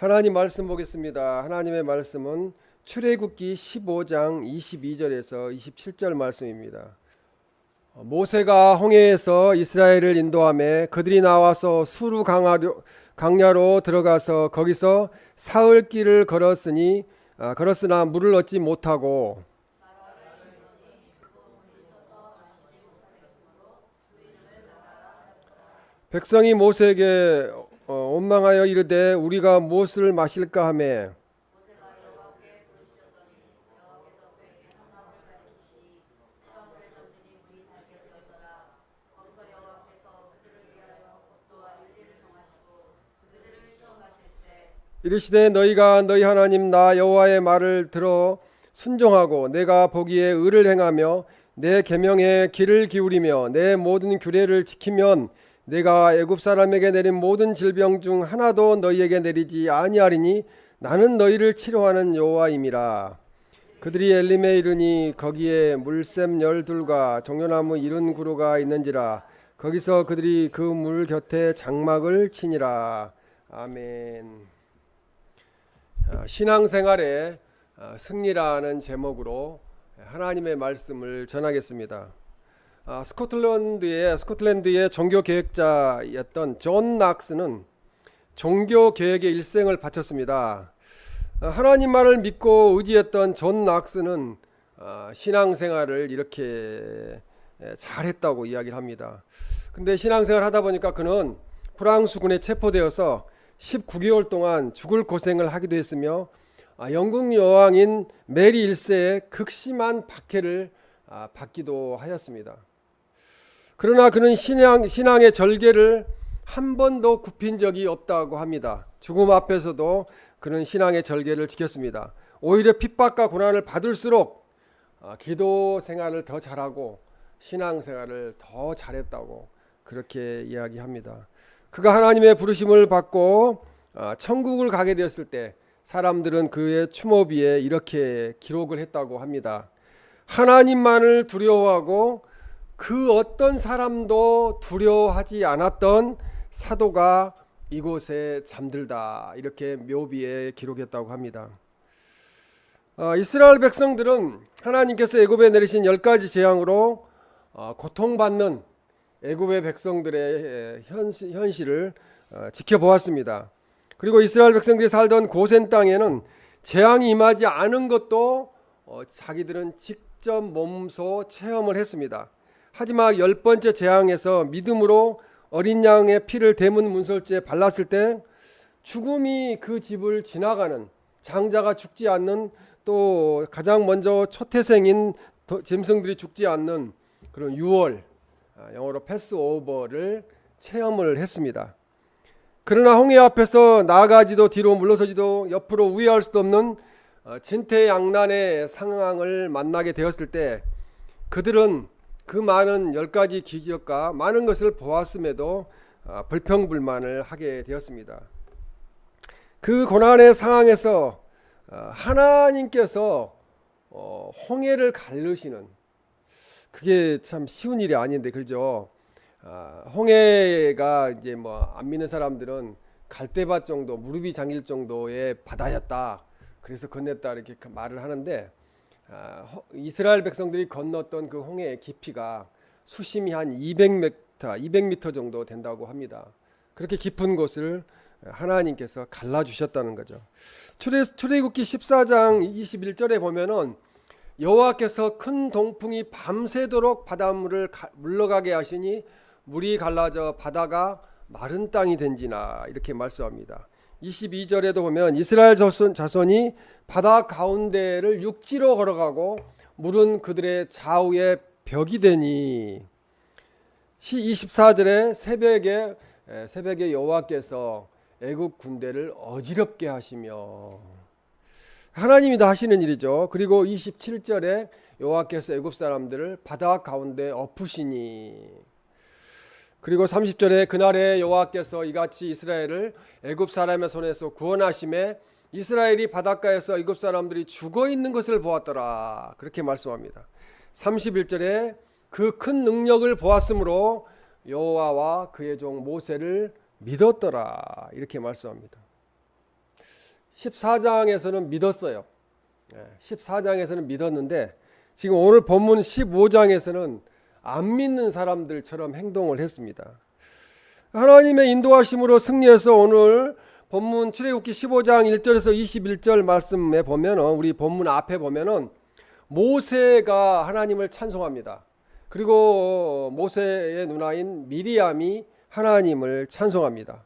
하나님 말씀 보겠습니다. 하나님의 말씀은 출애굽기 15장 22절에서 27절 말씀입니다. 모세가 홍해에서 이스라엘을 인도하며 그들이 나와서 수르 강야로 들어가서 거기서 사흘 길을 걸었으나 물을 얻지 못하고 백성이 모세에게 원망하여 이르되 우리가 무엇을 마실까 하매 이르시되 너희가 너희 하나님 나 여호와의 말을 들어 순종하고 내가 보기에 의를 행하며 내 계명에 귀를 기울이며 내 모든 규례를 지키면 내가 애굽 사람에게 내린 모든 질병 중 하나도 너희에게 내리지 아니하리니 나는 너희를 치료하는 여호와임이라. 그들이 엘림에 이르니 거기에 물샘 12과 종려나무 70그루가 있는지라. 거기서 그들이 그 물 곁에 장막을 치니라. 아멘. 신앙생활의 승리라는 제목으로 하나님의 말씀을 전하겠습니다. 스코틀랜드의 종교 계획자였던 존 낙스는 종교 계획에 일생을 바쳤습니다. 하나님 말을 믿고 의지했던 존 낙스는 신앙생활을 이렇게 잘했다고 이야기를 합니다. 근데 신앙생활 하다 보니까 그는 프랑스 군에 체포되어서 19개월 동안 죽을 고생을 하기도 했으며 영국 여왕인 메리 1세의 극심한 박해를 받기도 하였습니다. 그러나 그는 신앙의 절개를 한 번도 굽힌 적이 없다고 합니다. 죽음 앞에서도 그는 신앙의 절개를 지켰습니다. 오히려 핍박과 고난을 받을수록 기도 생활을 더 잘하고 신앙 생활을 더 잘했다고 그렇게 이야기합니다. 그가 하나님의 부르심을 받고 천국을 가게 되었을 때 사람들은 그의 추모비에 이렇게 기록을 했다고 합니다. 하나님만을 두려워하고 그 어떤 사람도 두려워하지 않았던 사도가 이곳에 잠들다, 이렇게 묘비에 기록했다고 합니다. 이스라엘 백성들은 하나님께서 애굽에 내리신 10가지 재앙으로 고통받는 애굽의 백성들의 현실을 지켜보았습니다. 그리고 이스라엘 백성들이 살던 고센 땅에는 재앙이 임하지 않은 것도 자기들은 직접 몸소 체험을 했습니다. 하지만 10번째 재앙에서 믿음으로 어린 양의 피를 대문 문설주에 발랐을 때 죽음이 그 집을 지나가는, 장자가 죽지 않는, 또 가장 먼저 초태생인 짐승들이 죽지 않는 그런 유월, 영어로 패스오버를 체험을 했습니다. 그러나 홍해 앞에서 나아가지도 뒤로 물러서지도 옆으로 우회할 수도 없는 진퇴양난의 상황을 만나게 되었을 때 그들은 그 많은 10가지 기적과 많은 것을 보았음에도 불평불만을 하게 되었습니다. 그 고난의 상황에서 하나님께서 홍해를 가르시는, 그게 참 쉬운 일이 아닌데, 그죠? 홍해가 이제 안 믿는 사람들은 갈대밭 정도, 무릎이 잠길 정도의 바다였다, 그래서 건넜다, 이렇게 말을 하는데 이스라엘 백성들이 건넜던 그 홍해의 깊이가 수심이 한 200m 정도 된다고 합니다. 그렇게 깊은 곳을 하나님께서 갈라주셨다는 거죠. 출애굽기 14장 21절에 보면은 여호와께서 큰 동풍이 밤새도록 바닷물을 물러가게 하시니 물이 갈라져 바다가 마른 땅이 된지나, 이렇게 말씀합니다. 22절에도 보면 이스라엘 자손이 바다 가운데를 육지로 걸어가고 물은 그들의 좌우에 벽이 되니, 24절에 새벽에 여호와께서 애굽 군대를 어지럽게 하시며, 하나님이 다 하시는 일이죠. 그리고 27절에 여호와께서 애굽 사람들을 바다 가운데 엎으시니, 그리고 30절에 그날에 여호와께서 이같이 이스라엘을 애굽 사람의 손에서 구원하심에 이스라엘이 바닷가에서 애굽 사람들이 죽어 있는 것을 보았더라, 그렇게 말씀합니다. 31절에 그 큰 능력을 보았으므로 여호와와 그의 종 모세를 믿었더라, 이렇게 말씀합니다. 14장에서는 믿었어요. 14장에서는 믿었는데 지금 오늘 본문 15장에서는 안 믿는 사람들처럼 행동을 했습니다. 하나님의 인도하심으로 승리해서 오늘 본문 출애굽기 15장 1절에서 21절 말씀에 보면은, 우리 본문 앞에 보면은 모세가 하나님을 찬송합니다. 그리고 모세의 누나인 미리암이 하나님을 찬송합니다.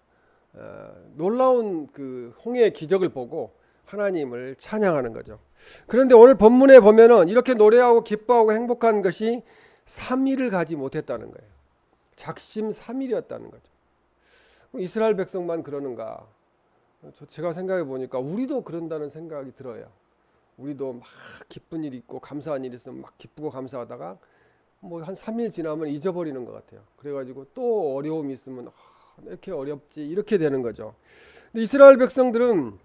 놀라운 그 홍해의 기적을 보고 하나님을 찬양하는 거죠. 그런데 오늘 본문에 보면은 이렇게 노래하고 기뻐하고 행복한 것이 3일을 가지 못했다는 거예요. 작심 3일이었다는 거죠. 이스라엘 백성만 그러는가? 제가 생각해 보니까 우리도 그런다는 생각이 들어요. 우리도 막 기쁜 일 있고 감사한 일 있으면 막 기쁘고 감사하다가 뭐 한 3일 지나면 잊어버리는 것 같아요. 그래가지고 또 어려움이 있으면 이렇게 어렵지, 이렇게 되는 거죠. 근데 이스라엘 백성들은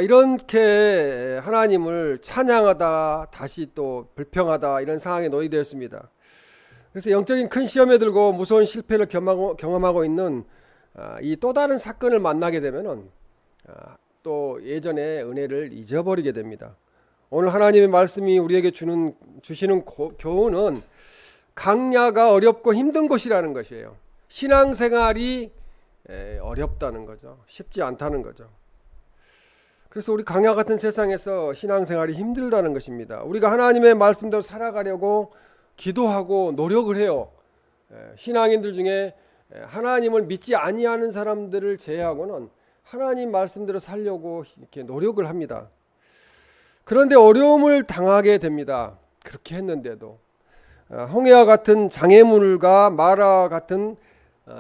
이렇게 하나님을 찬양하다 다시 또 불평하다 이런 상황에 놓이되었습니다. 그래서 영적인 큰 시험에 들고 무서운 실패를 경험하고 있는 이 또 다른 사건을 만나게 되면은 또 예전의 은혜를 잊어버리게 됩니다. 오늘 하나님의 말씀이 우리에게 주시는 교훈은 강야가 어렵고 힘든 것이라는 것이에요. 신앙생활이 어렵다는 거죠. 쉽지 않다는 거죠. 그래서 우리 강야 같은 세상에서 신앙생활이 힘들다는 것입니다. 우리가 하나님의 말씀대로 살아가려고 기도하고 노력을 해요. 신앙인들 중에 하나님을 믿지 아니하는 사람들을 제외하고는 하나님 말씀대로 살려고 이렇게 노력을 합니다. 그런데 어려움을 당하게 됩니다. 그렇게 했는데도 홍해와 같은 장애물과 마라 같은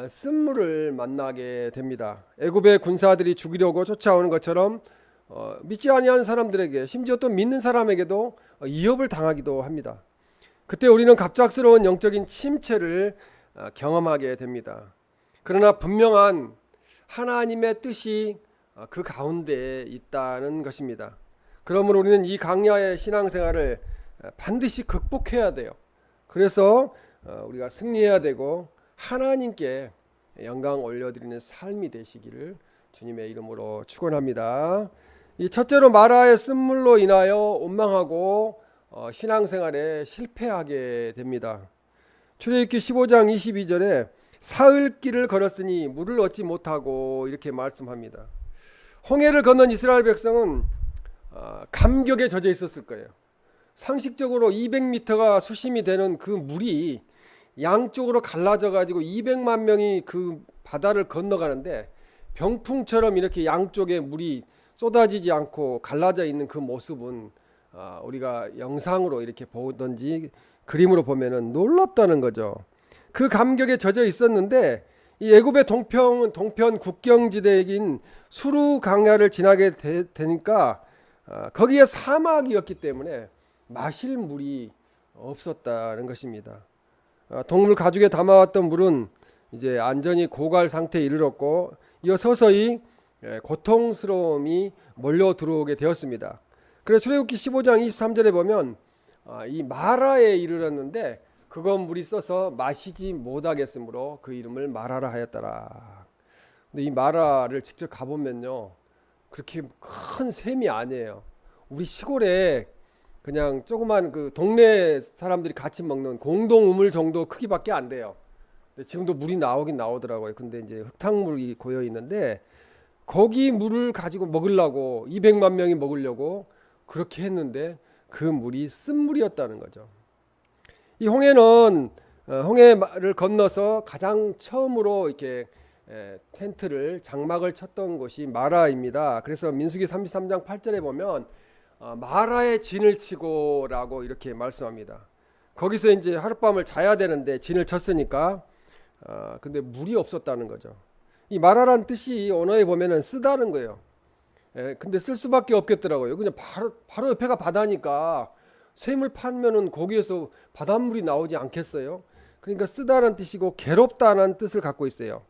쓴물을 만나게 됩니다. 애굽의 군사들이 죽이려고 쫓아오는 것처럼 믿지 아니하는 사람들에게, 심지어 또 믿는 사람에게도 위협을 당하기도 합니다. 그때 우리는 갑작스러운 영적인 침체를 경험하게 됩니다. 그러나 분명한 하나님의 뜻이 그 가운데 있다는 것입니다. 그러므로 우리는 이 강야의 신앙생활을 반드시 극복해야 돼요. 그래서 우리가 승리해야 되고 하나님께 영광 올려드리는 삶이 되시기를 주님의 이름으로 축원합니다. 이 첫째로 마라의 쓴물로 인하여 원망하고 신앙생활에 실패하게 됩니다. 출애굽기 15장 22절에 사흘길을 걸었으니 물을 얻지 못하고 이렇게 말씀합니다. 홍해를 건넌 이스라엘 백성은 감격에 젖어 있었을 거예요. 상식적으로 200m가 수심이 되는 그 물이 양쪽으로 갈라져 가지고 200만 명이 그 바다를 건너가는데 병풍처럼 이렇게 양쪽에 물이 쏟아지지 않고 갈라져 있는 그 모습은 우리가 영상으로 이렇게 보든지 그림으로 보면은 놀랍다는 거죠. 그 감격에 젖어 있었는데 이 애굽의 동편 국경지대인 수르 강야를 지나게 되니까 거기에 사막이었기 때문에 마실 물이 없었다는 것입니다. 동물 가죽에 담아왔던 물은 이제 완전히 고갈 상태에 이르렀고 이어 서서히 고통스러움이 몰려 들어오게 되었습니다. 그래서 출애굽기 15장 23절에 보면 이 마라에 이르렀는데 그건 물이 써서 마시지 못하겠으므로 그 이름을 마라라 하였더라. 근데 이 마라를 직접 가보면요, 그렇게 큰 샘이 아니에요. 우리 시골에 그냥 조그만 그 동네 사람들이 같이 먹는 공동 우물 정도 크기밖에 안 돼요. 근데 지금도 물이 나오긴 나오더라고요. 근데 이제 흙탕물이 고여 있는데 거기 물을 가지고 먹으려고 200만 명이 먹으려고 그렇게 했는데 그 물이 쓴물이었다는 거죠. 이 홍해는 홍해를 건너서 가장 처음으로 이렇게 텐트를 장막을 쳤던 곳이 마라입니다. 그래서 민수기 33장 8절에 보면 마라에 진을 치고라고 이렇게 말씀합니다. 거기서 이제 하룻밤을 자야 되는데 진을 쳤으니까 근데 물이 없었다는 거죠. 이 마라란 뜻이 언어에 보면은 쓰다는 거예요. 근데 쓸 수밖에 없겠더라고요. 그냥 바로 옆에가 바다니까 샘을 파면은 거기에서 바닷물이 나오지 않겠어요? 그러니까 쓰다는 뜻이고 괴롭다는 뜻을 갖고 있어요.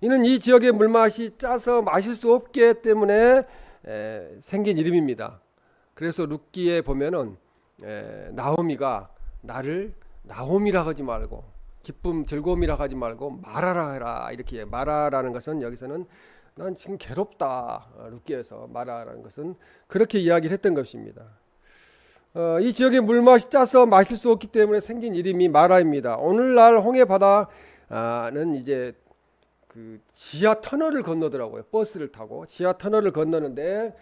이는 이 지역의 물맛이 짜서 마실 수 없기 때문에 생긴 이름입니다. 그래서 룻기에 보면은 나오미가 나를 나오미라 하지 말고 기쁨 즐거움이라 하지 말고 마라라 해라, 이렇게. 마라라는 것은 여기서는 난 지금 괴롭다. 룻기에서 마라라는 것은 그렇게 이야기를 했던 것입니다. 이 지역의 물맛이 짜서 마실 수 없기 때문에 생긴 이름이 마라입니다. 오늘날 홍해 바다는 이제 그 지하 터널을 건너더라고요. 버스를 타고 지하 터널을 건너는데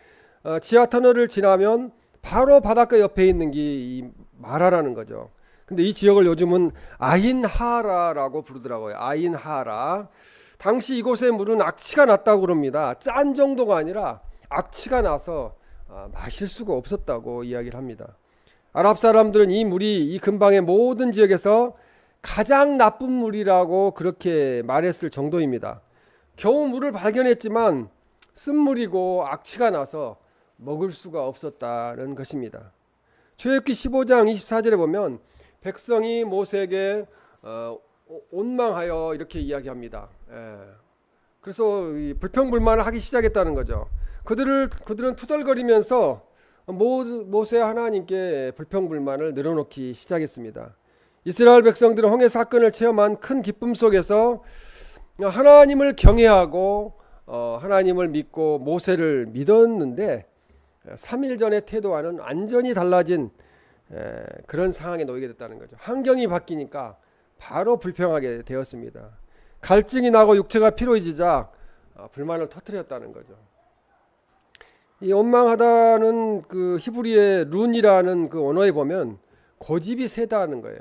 지하 터널을 지나면 바로 바닷가 옆에 있는 게 이 마라라는 거죠. 근데 이 지역을 요즘은 아인하라라고 부르더라고요. 아인하라. 당시 이곳의 물은 악취가 났다고 그럽니다. 짠 정도가 아니라 악취가 나서 마실 수가 없었다고 이야기를 합니다. 아랍 사람들은 이 물이 이 근방의 모든 지역에서 가장 나쁜 물이라고 그렇게 말했을 정도입니다. 겨우 물을 발견했지만 쓴물이고 악취가 나서 먹을 수가 없었다는 것입니다. 출애굽기 15장 24절에 보면 백성이 모세에게 온망하여 이렇게 이야기합니다. 그래서 불평불만을 하기 시작했다는 거죠. 그들은 투덜거리면서 모세 하나님께 불평불만을 늘어놓기 시작했습니다. 이스라엘 백성들은 홍해 사건을 체험한 큰 기쁨 속에서 하나님을 경외하고 하나님을 믿고 모세를 믿었는데 3일 전의 태도와는 완전히 달라진 그런 상황에 놓이게 됐다는 거죠. 환경이 바뀌니까 바로 불평하게 되었습니다. 갈증이 나고 육체가 피로해지자 불만을 터뜨렸다는 거죠. 이 원망하다는 그 히브리의 룬이라는 그 언어에 보면 고집이 세다는 거예요.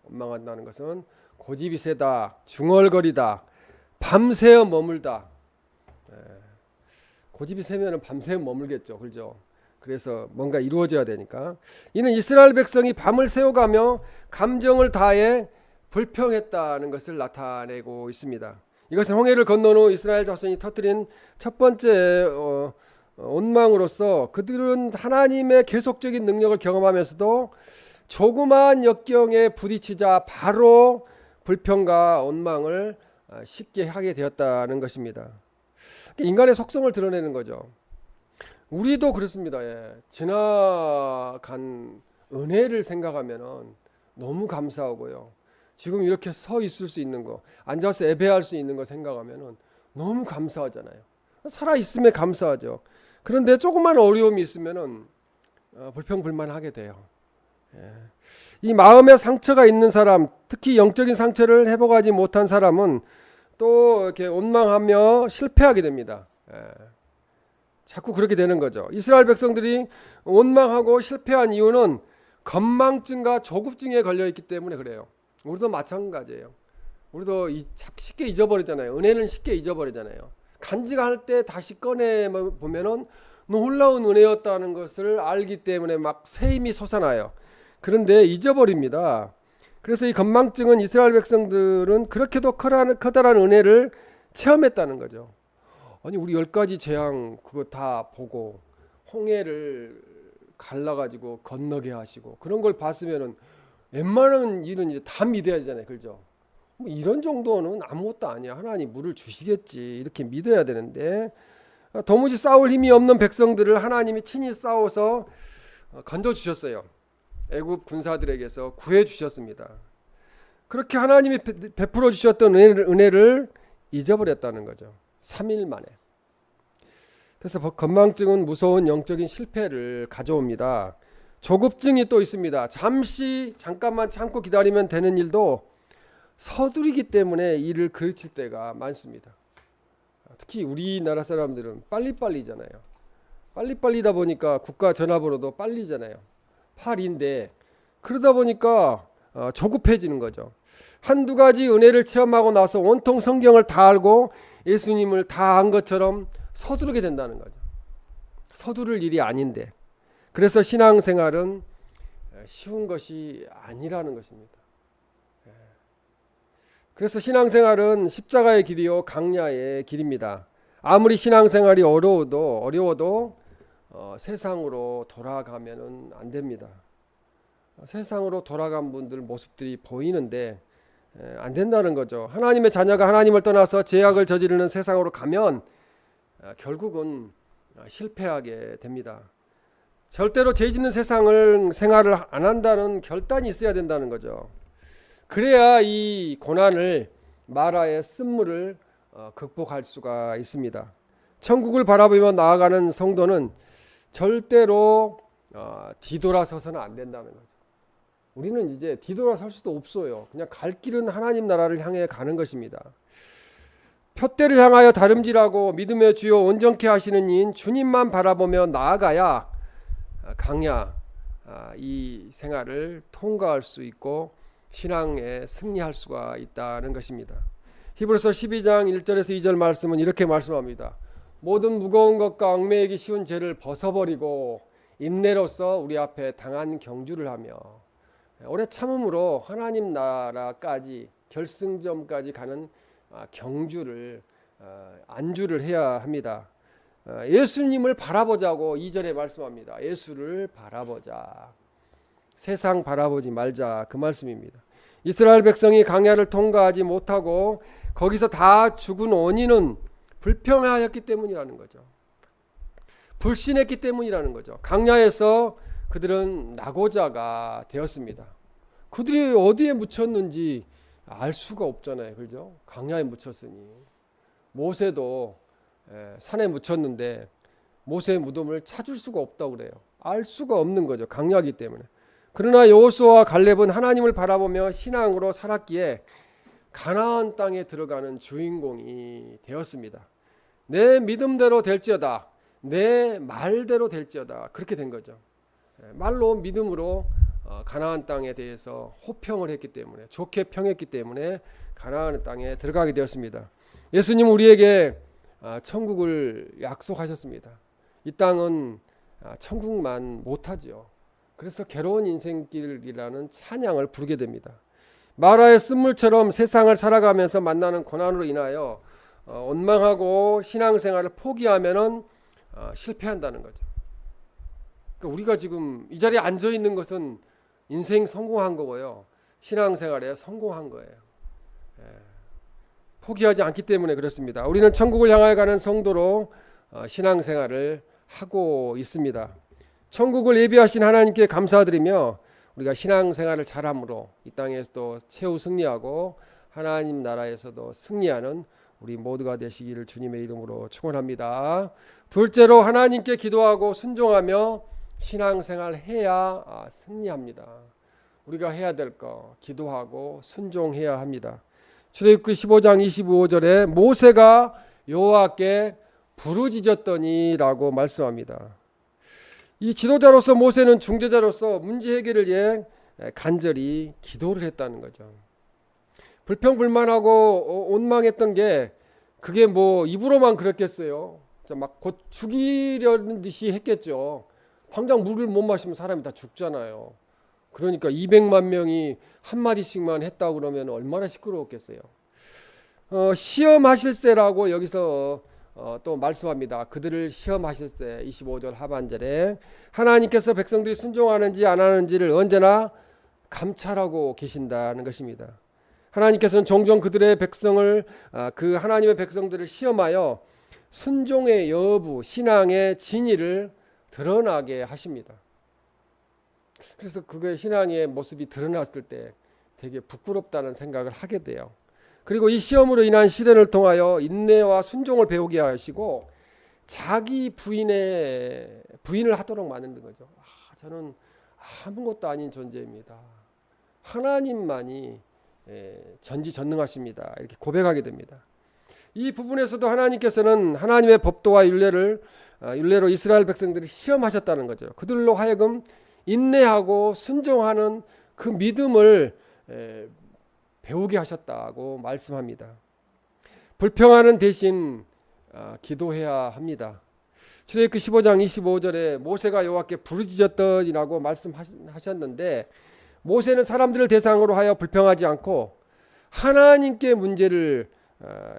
원망한다는 것은 고집이 세다, 중얼거리다, 밤새어 머물다. 고집이 세면은 밤새 머물겠죠, 그렇죠? 그래서 뭔가 이루어져야 되니까. 이는 이스라엘 백성이 밤을 새워가며 감정을 다해 불평했다는 것을 나타내고 있습니다. 이것은 홍해를 건넌 후 이스라엘 자손이 터뜨린 첫 번째 원망으로서 그들은 하나님의 계속적인 능력을 경험하면서도 조그마한 역경에 부딪히자 바로 불평과 원망을 쉽게 하게 되었다는 것입니다. 인간의 속성을 드러내는 거죠. 우리도 그렇습니다. 지나간 은혜를 생각하면 너무 감사하고요. 지금 이렇게 서 있을 수 있는 거, 앉아서 예배할 수 있는 거 생각하면 너무 감사하잖아요. 살아있음에 감사하죠. 그런데 조그만 어려움이 있으면 불평불만하게 돼요. 이 마음의 상처가 있는 사람, 특히 영적인 상처를 회복하지 못한 사람은 또 이렇게 원망하며 실패하게 됩니다. 자꾸 그렇게 되는 거죠. 이스라엘 백성들이 원망하고 실패한 이유는 건망증과 조급증에 걸려 있기 때문에 그래요. 우리도 마찬가지예요. 우리도 쉽게 잊어버리잖아요. 은혜는 쉽게 잊어버리잖아요. 간직할 때 다시 꺼내 보면은 놀라운 은혜였다는 것을 알기 때문에 막 새 힘이 솟아나요. 그런데 잊어버립니다. 그래서 이 건망증은 이스라엘 백성들은 그렇게도 커다란 은혜를 체험했다는 거죠. 아니 우리 10가지 재앙 그거 다 보고 홍해를 갈라가지고 건너게 하시고 그런 걸 봤으면은 웬만한 일은 이제 다 믿어야 되잖아요. 그렇죠? 뭐 이런 정도는 아무것도 아니야. 하나님 물을 주시겠지. 이렇게 믿어야 되는데 도무지 싸울 힘이 없는 백성들을 하나님이 친히 싸워서 건져주셨어요. 애굽 군사들에게서 구해주셨습니다. 그렇게 하나님이 베풀어 주셨던 은혜를 잊어버렸다는 거죠. 3일 만에. 그래서 건망증은 무서운 영적인 실패를 가져옵니다. 조급증이 또 있습니다. 잠깐만 참고 기다리면 되는 일도 서두르기 때문에 일을 그르칠 때가 많습니다. 특히 우리나라 사람들은 빨리빨리잖아요. 빨리빨리다 보니까 국가 전화번호도 빨리잖아요. 8인데 그러다 보니까 조급해지는 거죠. 한두 가지 은혜를 체험하고 나서 온통 성경을 다 알고 예수님을 다 안 것처럼 서두르게 된다는 거죠. 서두를 일이 아닌데. 그래서 신앙생활은 쉬운 것이 아니라는 것입니다. 그래서 신앙생활은 십자가의 길이요 강야의 길입니다. 아무리 신앙생활이 어려워도 세상으로 돌아가면은 안 됩니다. 세상으로 돌아간 분들 모습들이 보이는데 안 된다는 거죠. 하나님의 자녀가 하나님을 떠나서 죄악을 저지르는 세상으로 가면 결국은 실패하게 됩니다. 절대로 죄 짓는 생활을 안 한다는 결단이 있어야 된다는 거죠. 그래야 이 고난을 마라의 쓴물을 극복할 수가 있습니다. 천국을 바라보며 나아가는 성도는 절대로 뒤돌아서서는 안 된다는 거죠. 우리는 이제 뒤돌아설 수도 없어요. 그냥 갈 길은 하나님 나라를 향해 가는 것입니다. 푯대를 향하여 다름질하고 믿음의 주요 온전케 하시는 이인 주님만 바라보며 나아가야 강야 이 생활을 통과할 수 있고 신앙에 승리할 수가 있다는 것입니다. 히브리서 12장 1절에서 2절 말씀은 이렇게 말씀합니다. 모든 무거운 것과 얽매이기 쉬운 죄를 벗어버리고 인내로서 우리 앞에 당한 경주를 하며 오래 참음으로 하나님 나라까지 결승점까지 가는 경주를 안주를 해야 합니다. 예수님을 바라보자고 2절에 말씀합니다. 예수를 바라보자. 세상 바라보지 말자 그 말씀입니다. 이스라엘 백성이 광야를 통과하지 못하고 거기서 다 죽은 원인은 불평하였기 때문이라는 거죠. 불신했기 때문이라는 거죠. 광야에서 그들은 낙오자가 되었습니다. 그들이 어디에 묻혔는지 알 수가 없잖아요. 그죠? 광야에 묻혔으니. 모세도 산에 묻혔는데 모세의 무덤을 찾을 수가 없다고 그래요. 알 수가 없는 거죠. 광야이기 때문에. 그러나 여호수아와 갈렙은 하나님을 바라보며 신앙으로 살았기에 가나안 땅에 들어가는 주인공이 되었습니다. 내 믿음대로 될지어다. 내 말대로 될지어다. 그렇게 된 거죠. 말로 믿음으로 가나안 땅에 대해서 호평을 했기 때문에 좋게 평했기 때문에 가나안 땅에 들어가게 되었습니다. 예수님 우리에게 천국을 약속하셨습니다. 이 땅은 천국만 못하지요. 그래서 괴로운 인생길이라는 찬양을 부르게 됩니다. 마라의 쓴물처럼 세상을 살아가면서 만나는 고난으로 인하여 원망하고 신앙생활을 포기하면은 실패한다는 거죠. 그러니까 우리가 지금 이 자리에 앉아 있는 것은 인생 성공한 거고요. 신앙생활에 성공한 거예요. 포기하지 않기 때문에 그렇습니다. 우리는 천국을 향하여 가는 성도로 신앙생활을 하고 있습니다. 천국을 예비하신 하나님께 감사드리며 우리가 신앙생활을 잘함으로 이 땅에서도 최후 승리하고 하나님 나라에서도 승리하는 우리 모두가 되시기를 주님의 이름으로 축원합니다. 둘째로 하나님께 기도하고 순종하며 신앙생활 해야 승리합니다. 우리가 해야 될 거 기도하고 순종해야 합니다. 출애굽기 15장 25절에 모세가 여호와께 부르짖었더니라고 말씀합니다. 이 지도자로서 모세는 중재자로서 문제 해결을 위해 간절히 기도를 했다는 거죠. 불평불만하고 원망했던 게 그게 뭐 입으로만 그랬겠어요. 막 곧 죽이려는 듯이 했겠죠. 당장 물을 못 마시면 사람이 다 죽잖아요. 그러니까 200만 명이 한마디씩만 했다고 그러면 얼마나 시끄러웠겠어요. 시험하실세라고 여기서 또 말씀합니다. 그들을 시험하실세 25절 하반절에 하나님께서 백성들이 순종하는지 안 하는지를 언제나 감찰하고 계신다는 것입니다. 하나님께서는 종종 그들의 백성을 그 하나님의 백성들을 시험하여 순종의 여부, 신앙의 진위를 드러나게 하십니다. 그래서 그의 신앙의 모습이 드러났을 때 되게 부끄럽다는 생각을 하게 돼요. 그리고 이 시험으로 인한 시련을 통하여 인내와 순종을 배우게 하시고 자기 부인을 하도록 만드는 거죠. 저는 아무것도 아닌 존재입니다. 하나님만이 전지전능하십니다. 이렇게 고백하게 됩니다. 이 부분에서도 하나님께서는 하나님의 법도와 율례로 이스라엘 백성들을 시험하셨다는 거죠. 그들로 하여금 인내하고 순종하는 그 믿음을 배우게 하셨다고 말씀합니다. 불평하는 대신 기도해야 합니다. 출애굽기 15장 25절에 모세가 여호와께 부르짖었더니라고 말씀하셨는데 모세는 사람들을 대상으로 하여 불평하지 않고 하나님께 문제를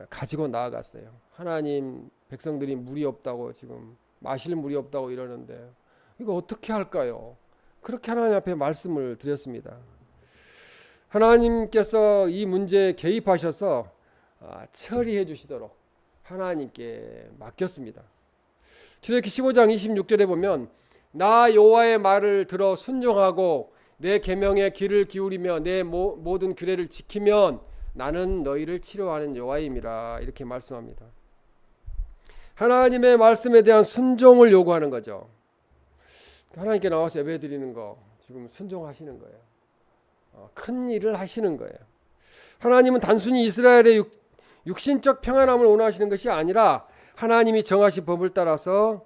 가지고 나아갔어요. 하나님, 백성들이 물이 없다고 지금 마실 물이 없다고 이러는데 이거 어떻게 할까요? 그렇게 하나님 앞에 말씀을 드렸습니다. 하나님께서 이 문제에 개입하셔서 처리해 주시도록 하나님께 맡겼습니다. 출애굽기 15장 26절에 보면 나 여호와의 말을 들어 순종하고 내 계명에 귀를 기울이며 내 모든 규례를 지키면 나는 너희를 치료하는 여호와임이라 이렇게 말씀합니다. 하나님의 말씀에 대한 순종을 요구하는 거죠. 하나님께 나와서 예배 드리는 거 지금 순종하시는 거예요. 큰 일을 하시는 거예요. 하나님은 단순히 이스라엘의 육신적 평안함을 원하시는 것이 아니라 하나님이 정하신 법을 따라서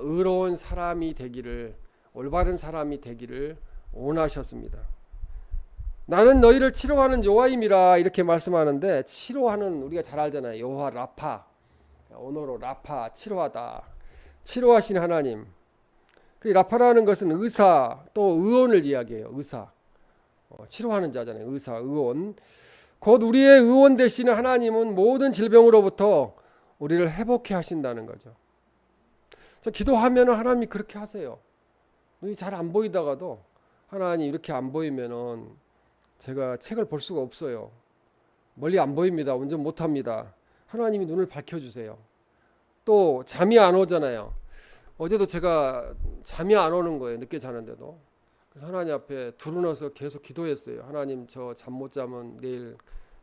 의로운 사람이 되기를, 올바른 사람이 되기를 원하셨습니다. 나는 너희를 치료하는 여호와임이라 이렇게 말씀하는데, 치료하는 우리가 잘 알잖아요. 여호와 라파, 언어로 라파, 치료하다, 치료하신 하나님. 그 라파라는 것은 의사 또 의원을 이야기해요. 의사, 치료하는 자잖아요. 의사, 의원. 곧 우리의 의원 되시는 하나님은 모든 질병으로부터 우리를 회복해 하신다는 거죠. 저 기도하면 하나님이 그렇게 하세요. 눈이 잘 안 보이다가도 하나님 이렇게 안 보이면은 제가 책을 볼 수가 없어요. 멀리 안 보입니다. 운전 못 합니다. 하나님이 눈을 밝혀주세요. 또 잠이 안 오잖아요. 어제도 제가 잠이 안 오는 거예요. 늦게 자는데도. 그래서 하나님 앞에 두루너서 계속 기도했어요. 하나님, 저 잠 못 자면 내일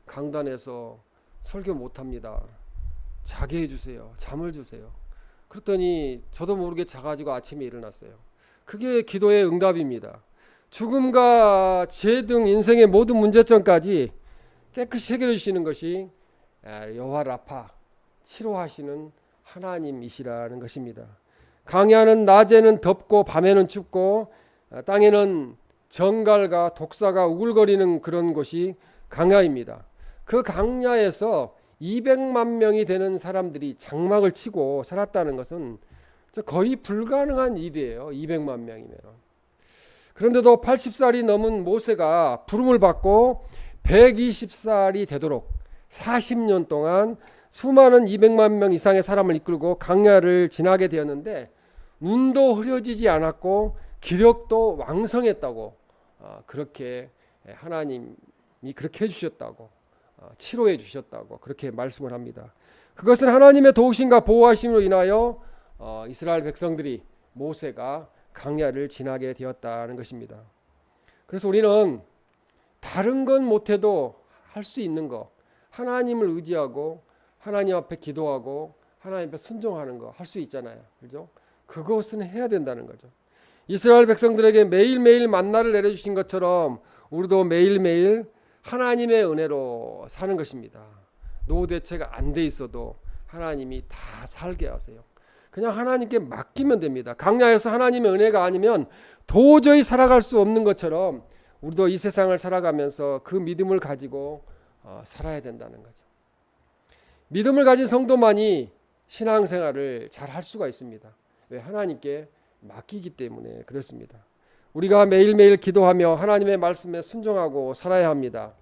강단에서 설교 못 합니다. 자게 해주세요. 잠을 주세요. 그랬더니 저도 모르게 자가지고 아침에 일어났어요. 그게 기도의 응답입니다. 죽음과 죄 등 인생의 모든 문제점까지 깨끗이 해결해 주시는 것이 여호와 라파, 치료하시는 하나님이시라는 것입니다. 강야는 낮에는 덥고 밤에는 춥고 땅에는 정갈과 독사가 우글거리는 그런 곳이 강야입니다. 그 강야에서 200만 명이 되는 사람들이 장막을 치고 살았다는 것은 거의 불가능한 일이에요. 200만 명이면. 그런데도 80살이 넘은 모세가 부름을 받고 120살이 되도록 40년 동안 수많은 200만 명 이상의 사람을 이끌고 강야를 지나게 되었는데, 눈도 흐려지지 않았고 기력도 왕성했다고, 그렇게 하나님이 그렇게 해주셨다고, 치료해 주셨다고 그렇게 말씀을 합니다. 그것은 하나님의 도우심과 보호하심으로 인하여 이스라엘 백성들이, 모세가 강야를 지나게 되었다는 것입니다. 그래서 우리는 다른 건 못해도 할 수 있는 거, 하나님을 의지하고 하나님 앞에 기도하고 하나님 앞에 순종하는 거 할 수 있잖아요. 그죠? 그것은 해야 된다는 거죠. 이스라엘 백성들에게 매일매일 만나를 내려주신 것처럼 우리도 매일매일 하나님의 은혜로 사는 것입니다. 노후 대체가 안 돼 있어도 하나님이 다 살게 하세요. 그냥 하나님께 맡기면 됩니다. 강야에서 하나님의 은혜가 아니면 도저히 살아갈 수 없는 것처럼 우리도 이 세상을 살아가면서 그 믿음을 가지고 살아야 된다는 거죠. 믿음을 가진 성도만이 신앙생활을 잘 할 수가 있습니다. 왜? 하나님께 맡기기 때문에 그렇습니다. 우리가 매일매일 기도하며 하나님의 말씀에 순종하고 살아야 합니다.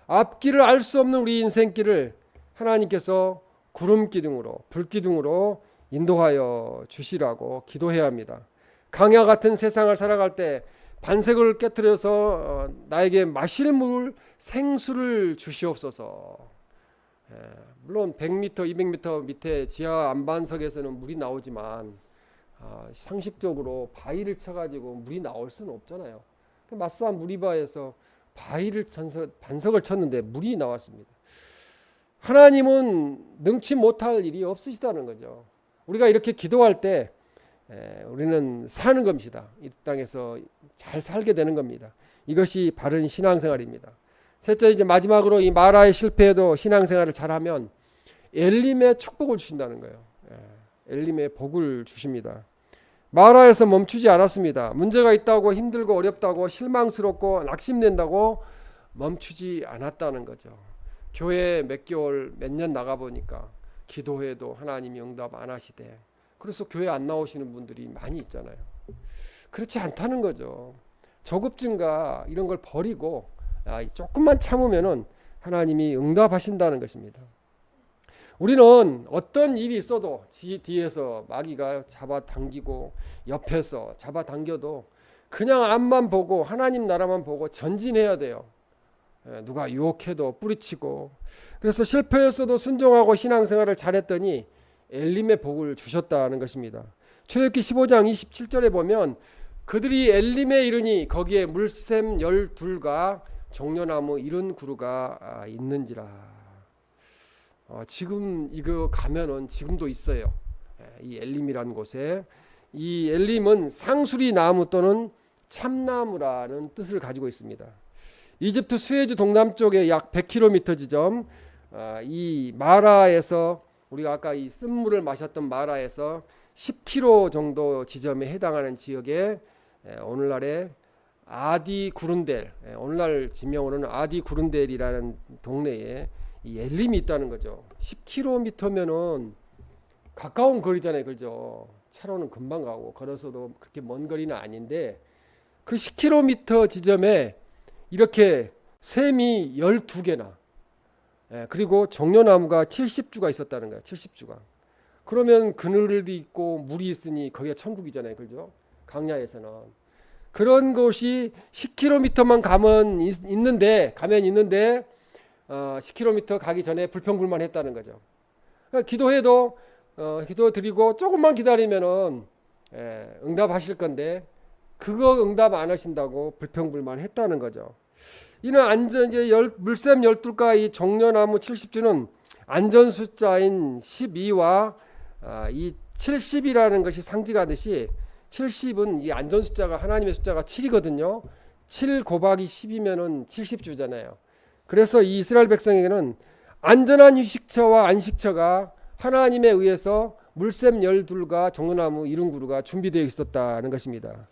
앞길을 알 수 없는 우리 인생길을 하나님께서 구름기둥으로, 불기둥으로 인도하여 주시라고 기도해야 합니다. 강야 같은 세상을 살아갈 때 반석을 깨트려서 나에게 마실 물, 생수를 주시옵소서. 물론 100m, 200m 밑에 지하 안반석에서는 물이 나오지만 상식적으로 바위를 쳐가지고 물이 나올 수는 없잖아요. 마스아 무리바에서 반석을 쳤는데 물이 나왔습니다. 하나님은 능치 못할 일이 없으시다는 거죠. 우리가 이렇게 기도할 때 우리는 사는 겁니다. 이 땅에서 잘 살게 되는 겁니다. 이것이 바른 신앙생활입니다. 셋째, 이제 마지막으로 이 마라의 실패에도 신앙생활을 잘하면 엘림의 축복을 주신다는 거예요. 엘림의 복을 주십니다. 마라에서 멈추지 않았습니다. 문제가 있다고, 힘들고 어렵다고, 실망스럽고 낙심된다고 멈추지 않았다는 거죠. 교회 몇 개월, 몇 년 나가보니까 기도해도 하나님이 응답 안 하시대. 그래서 교회 안 나오시는 분들이 많이 있잖아요. 그렇지 않다는 거죠. 조급증과 이런 걸 버리고 조금만 참으면은 하나님이 응답하신다는 것입니다. 우리는 어떤 일이 있어도 뒤에서 마귀가 잡아당기고 옆에서 잡아당겨도 그냥 앞만 보고 하나님 나라만 보고 전진해야 돼요. 누가 유혹해도 뿌리치고. 그래서 실패했어도 순종하고 신앙생활을 잘했더니 엘림의 복을 주셨다는 것입니다. 출애굽기 15장 27절에 보면 그들이 엘림에 이르니 거기에 물샘 12과 종려나무 이런 그루가 있는지라. 지금 이거 가면은 지금도 있어요. 이 엘림이라는 곳에. 이 엘림은 상수리 나무 또는 참나무라는 뜻을 가지고 있습니다. 이집트 수에즈 동남쪽에 약 100km 지점, 이 마라에서 우리가 아까 이 쓴물을 마셨던 마라에서 10km 정도 지점에 해당하는 지역에 오늘날의 아디 구른델, 오늘날 지명으로는 아디 구른델이라는 동네에 이 엘림이 있다는 거죠. 10km면은 가까운 거리잖아요, 그죠? 차로는 금방 가고 걸어서도 그렇게 먼 거리는 아닌데 그 10km 지점에 이렇게 샘이 12개나, 그리고 종려나무가 70주가 있었다는 거예요. 70주가. 그러면 그늘이 있고 물이 있으니 거기가 천국이잖아요, 그죠? 강야에서는. 그런 곳이 10km만 가면 있는데 10km 가기 전에 불평불만했다는 거죠. 그러니까 기도해도 기도 드리고 조금만 기다리면은 응답하실 건데 그거 응답 안 하신다고 불평불만했다는 거죠. 이는 물샘 12가 이 종려나무 70주는 안전 숫자인 12와 이 70이라는 것이 상징하듯이 70은 이 안전 숫자가 하나님의 숫자가 7이거든요. 7 곱하기 10이면은 70주잖아요. 그래서 이 이스라엘 백성에게는 안전한 휴식처와 안식처가 하나님에 의해서 물샘 12과 종려나무 70그루가 준비되어 있었다는 것입니다.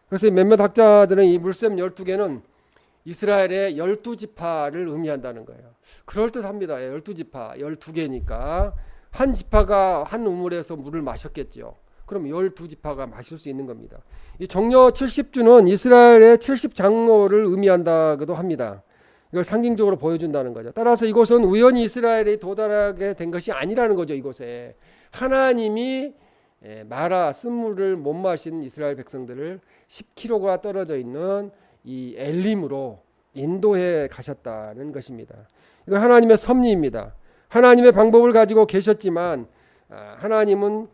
그래서 몇몇 학자들은 이 물샘 12개는 이스라엘의 12지파를 의미한다는 거예요. 그럴듯합니다. 12지파, 12개니까 한 지파가 한 우물에서 물을 마셨겠죠. 그럼 12지파가 마실 수 있는 겁니다. 이 종려 70주는 이스라엘의 70장로를 의미한다고도 합니다. 이걸 상징적으로 보여준다는 거죠. 따라서 이곳은 우연히 이스라엘이 도달하게 된 것이 아니라는 거죠. 이곳에 하나님이 마라 쓴물을 못 마신 이스라엘 백성들을 10km가 떨어져 있는 이 엘림으로 인도해 가셨다는 것입니다. 이거 하나님의 섭리입니다. 하나님의 방법을 가지고 계셨지만 하나님은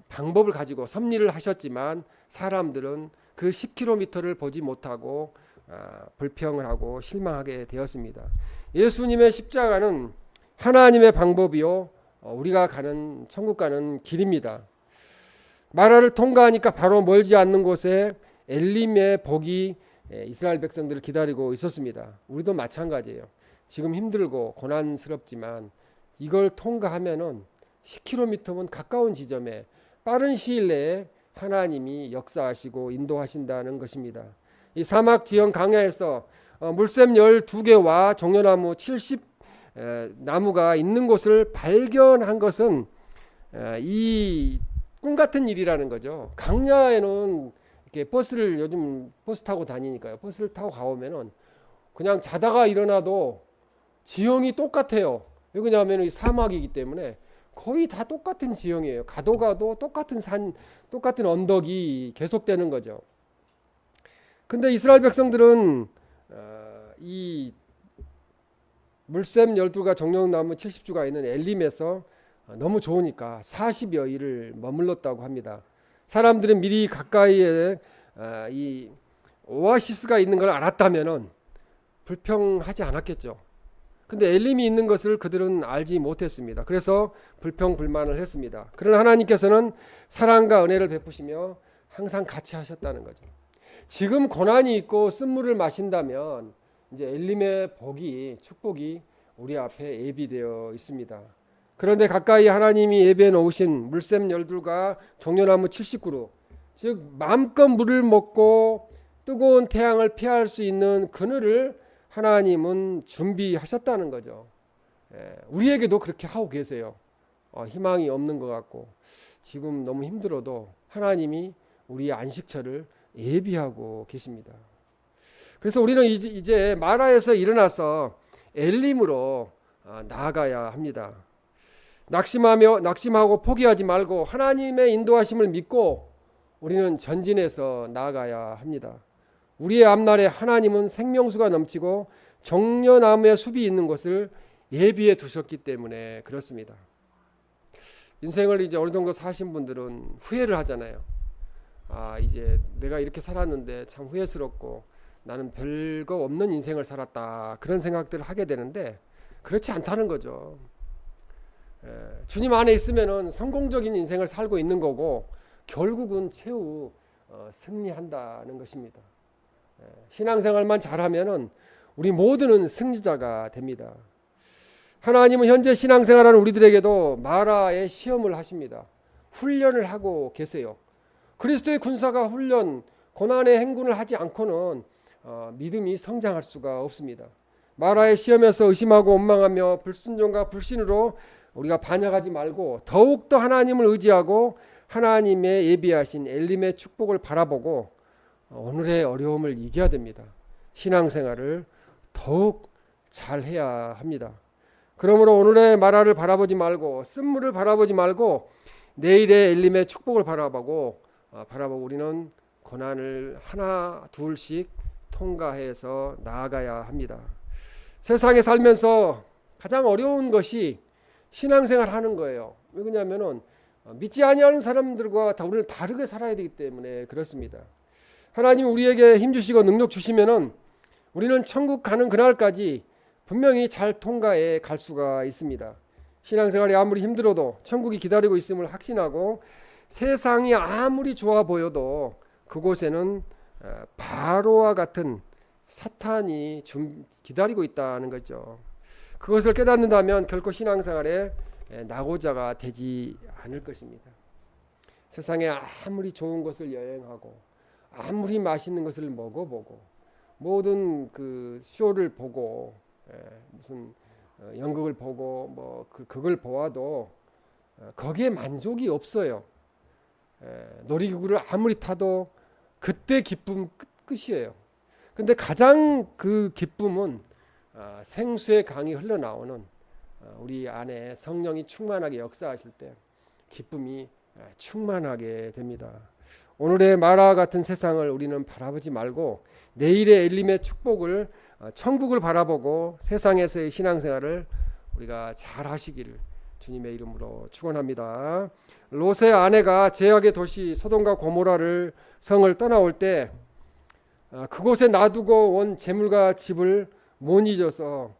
방법을 가지고 섭리를 하셨지만 사람들은 그 10km를 보지 못하고 불평을 하고 실망하게 되었습니다. 예수님의 십자가는 하나님의 방법이요 우리가 가는 천국 가는 길입니다. 마라를 통과하니까 바로 멀지 않는 곳에 엘림의 복이 이스라엘 백성들을 기다리고 있었습니다. 우리도 마찬가지예요. 지금 힘들고 고난스럽지만 이걸 통과하면은 10km면 가까운 지점에 빠른 시일 내에 하나님이 역사하시고 인도하신다는 것입니다. 이 사막 지형 강야에서 물샘 12개와 종려나무 70 나무가 있는 곳을 발견한 것은 이 꿈 같은 일이라는 거죠. 강야에는 이렇게 버스를 요즘 버스 타고 다니니까요. 버스를 타고 가오면은 그냥 자다가 일어나도 지형이 똑같아요. 왜냐하면 사막이기 때문에 거의 다 똑같은 지형이에요. 가도 똑같은 산, 똑같은 언덕이 계속되는 거죠. 근데 이스라엘 백성들은 이 물샘 12가 종려나무 70주가 있는 엘림에서 너무 좋으니까 40여일을 머물렀다고 합니다. 사람들은 미리 가까이에 이 오아시스가 있는 걸 알았다면은 불평하지 않았겠죠. 근데 엘림이 있는 것을 그들은 알지 못했습니다. 그래서 불평불만을 했습니다. 그러나 하나님께서는 사랑과 은혜를 베푸시며 항상 같이 하셨다는 거죠. 지금 고난이 있고 쓴물을 마신다면 이제 엘림의 복이 축복이 우리 앞에 예비되어 있습니다. 그런데 가까이 하나님이 예비해 놓으신 물샘 12과 종려나무 70그루, 즉 마음껏 물을 먹고 뜨거운 태양을 피할 수 있는 그늘을 하나님은 준비하셨다는 거죠. 우리에게도 그렇게 하고 계세요. 희망이 없는 것 같고 지금 너무 힘들어도 하나님이 우리의 안식처를 예비하고 계십니다. 그래서 우리는 이제 마라에서 일어나서 엘림으로 나아가야 합니다. 낙심하고 포기하지 말고 하나님의 인도하심을 믿고 우리는 전진해서 나아가야 합니다. 우리의 앞날에 하나님은 생명수가 넘치고 종려나무의 숲이 있는 곳을 예비해 두셨기 때문에 그렇습니다. 인생을 이제 어느 정도 사신 분들은 후회를 하잖아요. 이제 내가 이렇게 살았는데 참 후회스럽고 나는 별거 없는 인생을 살았다, 그런 생각들을 하게 되는데 그렇지 않다는 거죠. 주님 안에 있으면은 성공적인 인생을 살고 있는 거고 결국은 최후 승리한다는 것입니다. 신앙생활만 잘하면은 우리 모두는 승리자가 됩니다. 하나님은 현재 신앙생활하는 우리들에게도 마라의 시험을 하십니다. 훈련을 하고 계세요. 그리스도의 군사가 훈련, 고난의 행군을 하지 않고는 믿음이 성장할 수가 없습니다. 마라의 시험에서 의심하고 원망하며 불순종과 불신으로 우리가 반역하지 말고 더욱더 하나님을 의지하고 하나님의 예비하신 엘림의 축복을 바라보고 오늘의 어려움을 이겨야 됩니다. 신앙생활을 더욱 잘해야 합니다. 그러므로 오늘의 마라를 바라보지 말고 쓴물을 바라보지 말고 내일의 엘림의 축복을 바라보고 우리는 고난을 하나 둘씩 통과해서 나아가야 합니다. 세상에 살면서 가장 어려운 것이 신앙생활 하는 거예요. 왜 그러냐면은 믿지 아니하는 사람들과 우리는 다르게 살아야 되기 때문에 그렇습니다. 하나님 우리에게 힘 주시고 능력 주시면은 우리는 천국 가는 그날까지 분명히 잘 통과해 갈 수가 있습니다. 신앙생활이 아무리 힘들어도 천국이 기다리고 있음을 확신하고 세상이 아무리 좋아 보여도 그곳에는 바로와 같은 사탄이 기다리고 있다는 거죠. 그것을 깨닫는다면 결코 신앙생활에 낙오자가 되지 않을 것입니다. 세상에 아무리 좋은 것을 여행하고 아무리 맛있는 것을 먹어보고 모든 그 쇼를 보고 무슨 연극을 보고 뭐 그걸 보아도 거기에 만족이 없어요. 놀이기구를 아무리 타도 그때 기쁨 끝이에요. 근데 가장 그 기쁨은 생수의 강이 흘러나오는 우리 안에 성령이 충만하게 역사하실 때 기쁨이 충만하게 됩니다. 오늘의 마라 같은 세상을 우리는 바라보지 말고 내일의 엘림의 축복을 천국을 바라보고 세상에서의 신앙생활을 우리가 잘 하시기를 주님의 이름으로 축원합니다. 롯의 아내가 죄악의 도시 소돔과 고모라를 성을 떠나올 때 그곳에 놔두고 온 재물과 집을 못 잊어서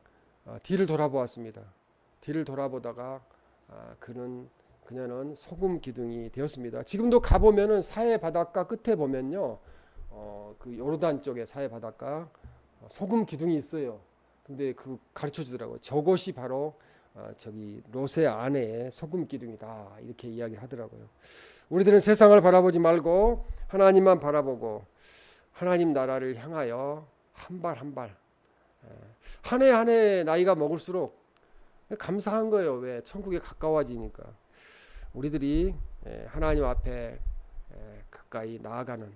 뒤를 돌아보았습니다. 뒤를 돌아보다가 그녀는 소금 기둥이 되었습니다. 지금도 가보면은 사해 바닷가 끝에 보면요, 그 요르단 쪽에 사해 바닷가 소금 기둥이 있어요. 근데 그 가르쳐 주더라고요. 저것이 바로 저기 롯의 아내의 소금 기둥이다, 이렇게 이야기를 하더라고요. 우리들은 세상을 바라보지 말고 하나님만 바라보고 하나님 나라를 향하여 한 발 한 발, 한 해 한 해 나이가 먹을수록 감사한 거예요. 왜? 천국에 가까워지니까. 우리들이 하나님 앞에 가까이 나아가는,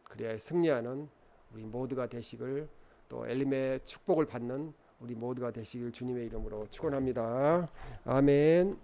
그래야 승리하는 우리 모두가 되시길, 또 엘림의 축복을 받는 우리 모두가 되시길 주님의 이름으로 축원합니다. 아멘.